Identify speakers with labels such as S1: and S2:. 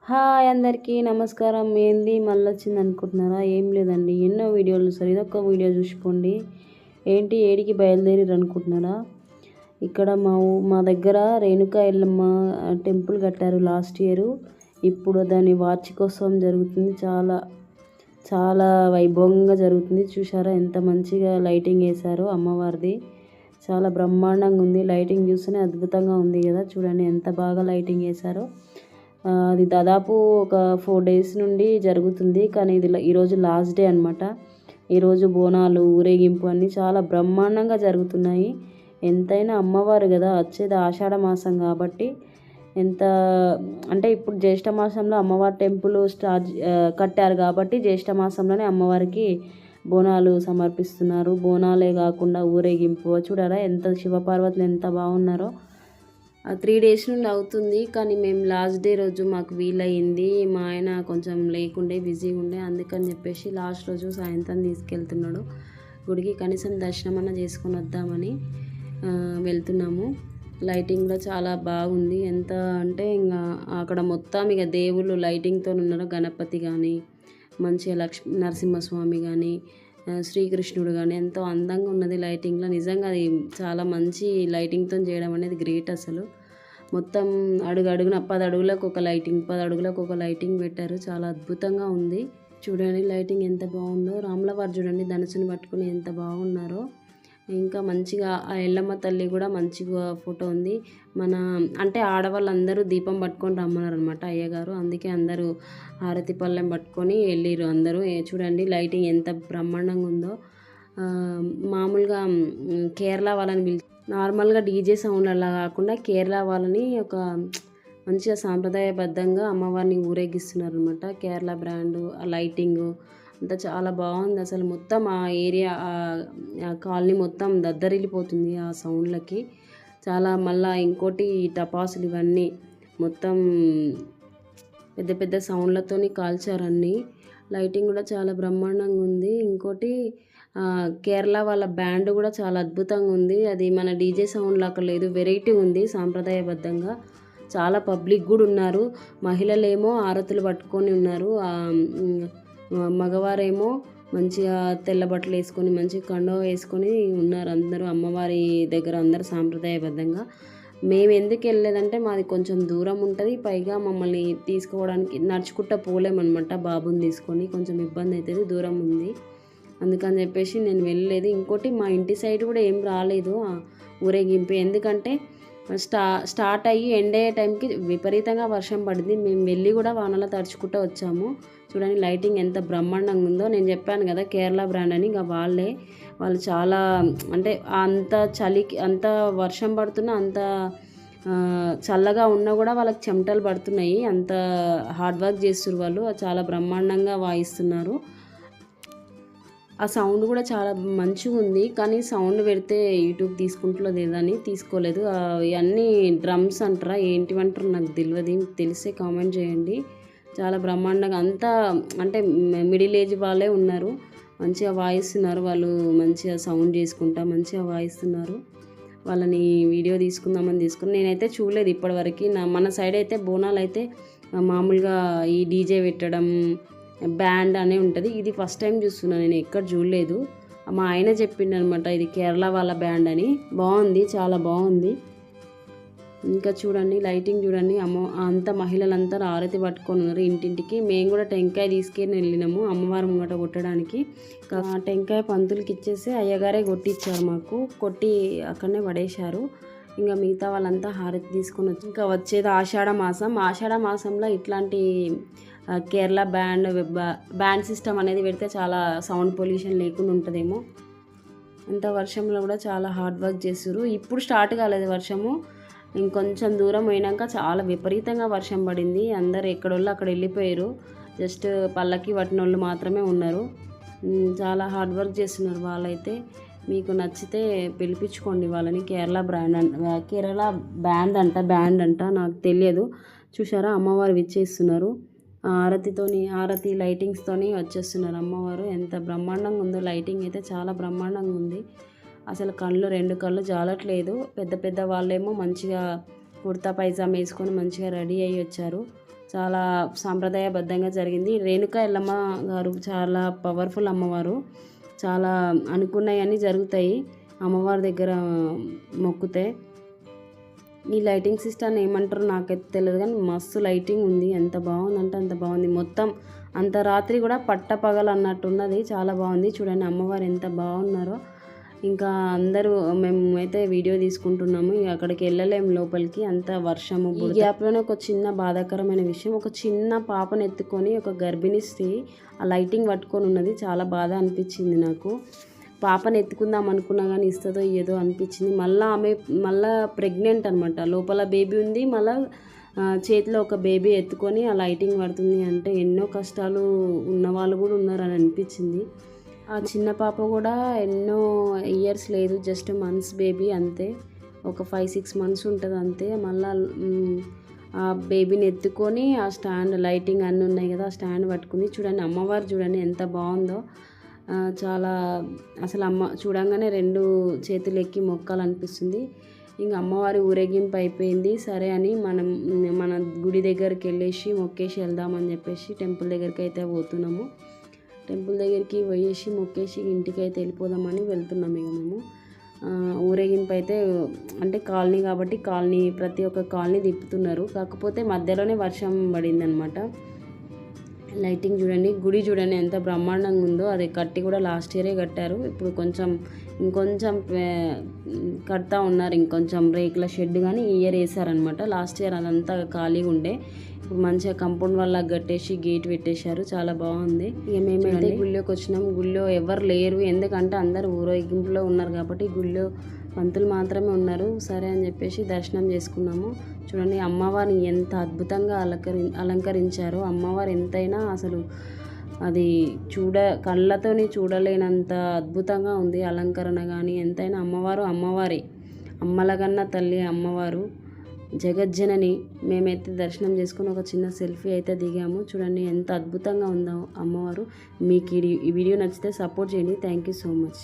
S1: Hi అందరికీ నమస్కారం. ఏంది మళ్ళొచ్చింది అనుకుంటున్నారా? ఏం లేదండి, ఎన్నో వీడియోలు సార్, ఇదొక్క వీడియో చూసుకోండి. ఏంటి ఏడికి బయలుదేరి అనుకుంటున్నారా? ఇక్కడ మా దగ్గర రేణుకా ఎల్లమ్మ టెంపుల్ కట్టారు లాస్ట్ ఇయర్. ఇప్పుడు దాని వార్షికోత్సవం జరుగుతుంది. చాలా చాలా వైభవంగా జరుగుతుంది. చూసారా ఎంత మంచిగా లైటింగ్ వేశారో అమ్మవారిది. చాలా బ్రహ్మాండంగా ఉంది. లైటింగ్ చూస్తేనే అద్భుతంగా ఉంది కదా, చూడండి ఎంత బాగా లైటింగ్ వేశారో. అది దాదాపు ఒక 4 డేస్ నుండి జరుగుతుంది, కానీ ఈరోజు లాస్ట్ డే అనమాట. ఈరోజు బోనాలు, ఊరేగింపు అన్నీ చాలా బ్రహ్మాండంగా జరుగుతున్నాయి. ఎంతైనా అమ్మవారు కదా, వచ్చేది ఆషాఢ మాసం కాబట్టి ఎంత అంటే ఇప్పుడు జ్యేష్ఠ మాసంలో అమ్మవారి టెంపుల్ కట్టారు కాబట్టి జ్యేష్ఠ మాసంలోనే అమ్మవారికి బోనాలు సమర్పిస్తున్నారు. బోనాలే కాకుండా ఊరేగింపు చూడారా ఎంత శివపార్వతులు ఎంత బాగున్నారో. 3 డేస్ నుండి అవుతుంది, కానీ మేము లాస్ట్ డే రోజు మాకు వీలయ్యింది. మా ఆయన కొంచెం లేకుండే, బిజీగా ఉండే, అందుకని చెప్పేసి లాస్ట్ రోజు సాయంత్రం తీసుకెళ్తున్నాడు గుడికి. కనీసం దర్శనం అన్న చేసుకొని వద్దామని వెళ్తున్నాము. లైటింగ్ కూడా చాలా బాగుంది. ఎంత అంటే ఇంకా అక్కడ మొత్తం ఇక దేవుళ్ళు లైటింగ్తో ఉన్నారు. గణపతి కానీ, మంచిగా నరసింహస్వామి కానీ, శ్రీకృష్ణుడు కానీ ఎంతో అందంగా ఉన్నది లైటింగ్లో. నిజంగా అది చాలా మంచి లైటింగ్తో చేయడం అనేది గ్రేట్ అసలు. మొత్తం అడుగున 10 అడుగులకు ఒక లైటింగ్, 10 అడుగులకు ఒక లైటింగ్ పెట్టారు. చాలా అద్భుతంగా ఉంది. చూడండి లైటింగ్ ఎంత బాగుందో. రాములవారు చూడండి ధనుసుని పట్టుకుని ఎంత బాగున్నారో. ఇంకా మంచిగా ఆ ఎల్లమ్మ తల్లి కూడా మంచిగా ఫోటో ఉంది. మన అంటే ఆడవాళ్ళందరూ దీపం పట్టుకొని రమ్మన్నారు అనమాట అయ్యగారు. అందుకే అందరూ హారతి పళ్ళెం పట్టుకొని వెళ్ళిరు అందరూ. చూడండి లైటింగ్ ఎంత బ్రహ్మాండంగా ఉందో. మామూలుగా కేరళ వాళ్ళని నార్మల్గా డీజే సౌండ్ అలా కాకుండా కేరళ వాళ్ళని ఒక మంచిగా సాంప్రదాయబద్ధంగా అమ్మవారిని ఊరేగిస్తున్నారు అనమాట. కేరళ బ్రాండు, ఆ లైటింగు అంతా చాలా బాగుంది అసలు. మొత్తం ఆ ఏరియా, ఆ కాలనీ మొత్తం దద్దరిల్లిపోతుంది ఆ సౌండ్లకి. చాలా మళ్ళీ ఇంకోటి టపాసులు ఇవన్నీ మొత్తం పెద్ద పెద్ద సౌండ్లతోని కాల్చారన్నీ. లైటింగ్ కూడా చాలా బ్రహ్మాండంగా ఉంది. ఇంకోటి కేరళ వాళ్ళ బ్యాండ్ కూడా చాలా అద్భుతంగా ఉంది. అది మన డీజే సౌండ్ లాగా లేదు, వెరైటీ ఉంది సాంప్రదాయబద్ధంగా. చాలా పబ్లిక్ కూడా ఉన్నారు. మహిళలేమో ఆరతులు పట్టుకొని ఉన్నారు, మగవారేమో మంచిగా తెల్ల బట్టలు వేసుకొని మంచిగా కండువ వేసుకొని ఉన్నారు అందరూ అమ్మవారి దగ్గర, అందరూ సాంప్రదాయబద్ధంగా. మేము ఎందుకు వెళ్ళలేదంటే మాది కొంచెం దూరం ఉంటుంది, పైగా మమ్మల్ని తీసుకోవడానికి నడుచుకుంటూ పోలేమన్నమాట. బాబుని తీసుకొని కొంచెం ఇబ్బంది అవుతుంది, దూరం ఉంది, అందుకని చెప్పేసి నేను వెళ్ళలేదు. ఇంకోటి మా ఇంటి సైడ్ కూడా ఏం రాలేదు ఊరేగింపు, ఎందుకంటే స్టార్ట్ అయ్యి ఎండ్ అయ్యే టైంకి విపరీతంగా వర్షం పడింది. మేము వెళ్ళి కూడా వానలో తడుచుకుంటూ వచ్చాము. చూడండి లైటింగ్ ఎంత బ్రహ్మాండంగా ఉందో. నేను చెప్పాను కదా కేరళ బ్రాండ్ అని, ఇంకా వాళ్ళు చాలా అంటే అంత చలికి, అంత వర్షం పడుతున్నా, అంత చల్లగా ఉన్నా కూడా వాళ్ళకి చెమటలు పడుతున్నాయి. అంత హార్డ్ వర్క్ చేస్తున్నారు వాళ్ళు. చాలా బ్రహ్మాండంగా వాయిస్తున్నారు. ఆ సౌండ్ కూడా చాలా మంచిగా ఉంది, కానీ సౌండ్ పెడితే యూట్యూబ్ తీసుకుంటుందో లేదని తీసుకోలేదు. ఇవన్నీ డ్రమ్స్ అంటారా ఏంటివంటారు నాకు తెలియదు, తెలిసే కామెంట్ చేయండి. చాలా బ్రహ్మాండంగా అంతా అంటే మిడిల్ ఏజ్ వాళ్ళే ఉన్నారు, మంచిగా వాయిస్తున్నారు వాళ్ళు. మంచిగా సౌండ్ చేసుకుంటా మంచిగా వాయిస్తున్నారు. వాళ్ళని వీడియో తీసుకుందామని తీసుకుని నేనైతే చూడలేదు ఇప్పటివరకు. మన సైడ్ అయితే బోనాలు అయితే మామూలుగా ఈ డీజే పెట్టడం, బ్యాండ్ అనే ఉంటుంది. ఇది ఫస్ట్ టైం చూస్తున్నాను, నేను ఎక్కడ చూడలేదు. మా ఆయన చెప్పిండు అనమాట ఇది కేరళ వాళ్ళ బ్యాండ్ అని. బాగుంది, చాలా బాగుంది. ఇంకా చూడండి లైటింగ్ చూడండి. అంత మహిళలంతా ఆరతి పట్టుకొని ఉన్నారు ఇంటింటికి. మేము కూడా టెంకాయ తీసుకొని వెళ్ళినాము అమ్మవారి ముంగట కొట్టడానికి. టెంకాయ పంతులకి ఇచ్చేసి అయ్యగారే కొట్టించారు మాకు, కొట్టి అక్కడనే పడేశారు. ఇంకా మిగతా వాళ్ళంతా హారతి తీసుకొని వచ్చి ఇంకా వచ్చేది ఆషాఢ మాసం. ఆషాఢ మాసంలో ఇట్లాంటి కేరళ బ్యాండ్ సిస్టమ్ అనేది పెడితే చాలా సౌండ్ పొల్యూషన్ లేకుండా ఉంటుందేమో. అంత వర్షంలో కూడా చాలా హార్డ్ వర్క్ చేస్తారు. ఇప్పుడు స్టార్ట్ కాలేదు వర్షము, ఇంకొంచెం దూరం పోయినాక చాలా విపరీతంగా వర్షం పడింది. అందరు ఎక్కడోళ్ళు అక్కడ వెళ్ళిపోయారు, జస్ట్ పల్లకి పట్టిన వాళ్ళు మాత్రమే ఉన్నారు. చాలా హార్డ్ వర్క్ చేస్తున్నారు వాళ్ళైతే. మీకు నచ్చితే పిలిపించుకోండి వాళ్ళని. కేరళ బ్యాండ్ అంట నాకు తెలియదు. చూసారా అమ్మవారు విచ్చేస్తున్నారు, ఆరతి లైటింగ్స్తోని వచ్చేస్తున్నారు అమ్మవారు. ఎంత బ్రహ్మాండంగా ఉందో లైటింగ్ అయితే, చాలా బ్రహ్మాండంగా ఉంది అసలు. 2 కళ్ళు జాలట్లేదు. పెద్ద పెద్ద వాళ్ళేమో మంచిగా కుర్తా పైజామా వేసుకొని మంచిగా రెడీ అయ్యి వచ్చారు. చాలా సాంప్రదాయబద్ధంగా జరిగింది. రేణుకా ఎల్లమ్మ గారు చాలా పవర్ఫుల్ అమ్మవారు. చాలా అనుకున్నవన్నీ జరుగుతాయి అమ్మవారి దగ్గర మొక్కుతే. ఈ లైటింగ్ సిస్టమ్ని ఏమంటారో నాకైతే తెలియదు, కానీ మస్తు లైటింగ్ ఉంది. ఎంత బాగుందంటే అంత బాగుంది. మొత్తం అంత రాత్రి కూడా పట్టపగలు అన్నట్టున్నది. చాలా బాగుంది. చూడండి అమ్మవారు ఎంత బాగున్నారో. ఇంకా అందరూ మేమైతే వీడియో తీసుకుంటున్నాము. అక్కడికి వెళ్ళలేము లోపలికి, అంత వర్షము. ఈ గ్యాప్లోనే ఒక చిన్న బాధాకరమైన విషయం, ఒక చిన్న పాపను ఎత్తుకొని ఒక గర్భిణీ స్త్రీ ఆ లైటింగ్ పట్టుకొని ఉన్నది. చాలా బాధ అనిపించింది నాకు. పాపను ఎత్తుకుందాం అనుకున్నా కానీ ఇస్తుందో ఏదో అనిపించింది. మళ్ళీ ప్రెగ్నెంట్ అనమాట, లోపల బేబీ ఉంది. మళ్ళీ చేతిలో ఒక బేబీ ఎత్తుకొని ఆ లైటింగ్ పడుతుంది అంటే ఎన్నో కష్టాలు ఉన్నవాళ్ళు కూడా ఉన్నారని అనిపించింది. ఆ చిన్న పాప కూడా ఎన్నో ఇయర్స్ లేదు, జస్ట్ మంత్స్ బేబీ అంతే. ఒక 5-6 మంత్స్ ఉంటుంది అంతే. మళ్ళీ ఆ బేబీని ఎత్తుకొని ఆ స్టాండ్, లైటింగ్ అన్నీ ఉన్నాయి కదా, ఆ స్టాండ్ పట్టుకుంది. చూడండి అమ్మవారు చూడండి ఎంత బాగుందో. చాలా అసలు చూడంగానే 2 చేతులు ఎక్కి మొక్కాలనిపిస్తుంది. ఇంక అమ్మవారి ఊరేగింపు అయిపోయింది. సరే అని మన గుడి దగ్గరికి వెళ్ళేసి మొక్కేసి వెళ్దామని చెప్పేసి టెంపుల్ దగ్గరికి అయితే పోతున్నాము. టెంపుల్ దగ్గరికి పోయేసి మొక్కేసి ఇంటికి అయితే వెళ్ళిపోదామని వెళ్తున్నాము. ఇక మేము ఊరేగింపు అయితే అంటే కాలనీ కాబట్టి ప్రతి ఒక్క కాలనీ తిప్పుతున్నారు. కాకపోతే మధ్యలోనే వర్షం పడింది అనమాట. లైటింగ్ చూడండి, గుడి చూడండి ఎంత బ్రహ్మాండంగా ఉందో. అది కట్టి కూడా లాస్ట్ ఇయరే కట్టారు. ఇప్పుడు ఇంకొంచెం కడతా ఉన్నారు, ఇంకొంచెం రేకుల షెడ్ కానీ ఈ ఇయర్ వేసారనమాట. లాస్ట్ ఇయర్ అదంతా ఖాళీగా ఉండే, ఇప్పుడు మంచిగా కంపౌండ్ వల్ల కట్టేసి గేట్ పెట్టేశారు. చాలా బాగుంది. ఇక మేమైతే గుళ్ళోకి వచ్చినాం. గుళ్ళో ఎవరు లేరు, ఎందుకంటే అందరు ఊరేగింపులో ఉన్నారు కాబట్టి గుళ్ళో పంతులు మాత్రమే ఉన్నారు. సరే అని చెప్పేసి దర్శనం చేసుకున్నాము. చూడండి అమ్మవారిని ఎంత అద్భుతంగా అలంకరించారో. అమ్మవారు ఎంతైనా అసలు అది కళ్ళతోని చూడలేనంత అద్భుతంగా ఉంది అలంకరణ కానీ. ఎంతైనా అమ్మవారే, అమ్మలగన్న తల్లి అమ్మవారు, జగజ్జనని. మేమైతే దర్శనం చేసుకుని ఒక చిన్న సెల్ఫీ అయితే దిగాము. చూడండి ఎంత అద్భుతంగా ఉందో అమ్మవారు. మీకు ఈ వీడియో నచ్చితే సపోర్ట్ చేయండి. Thank you so much.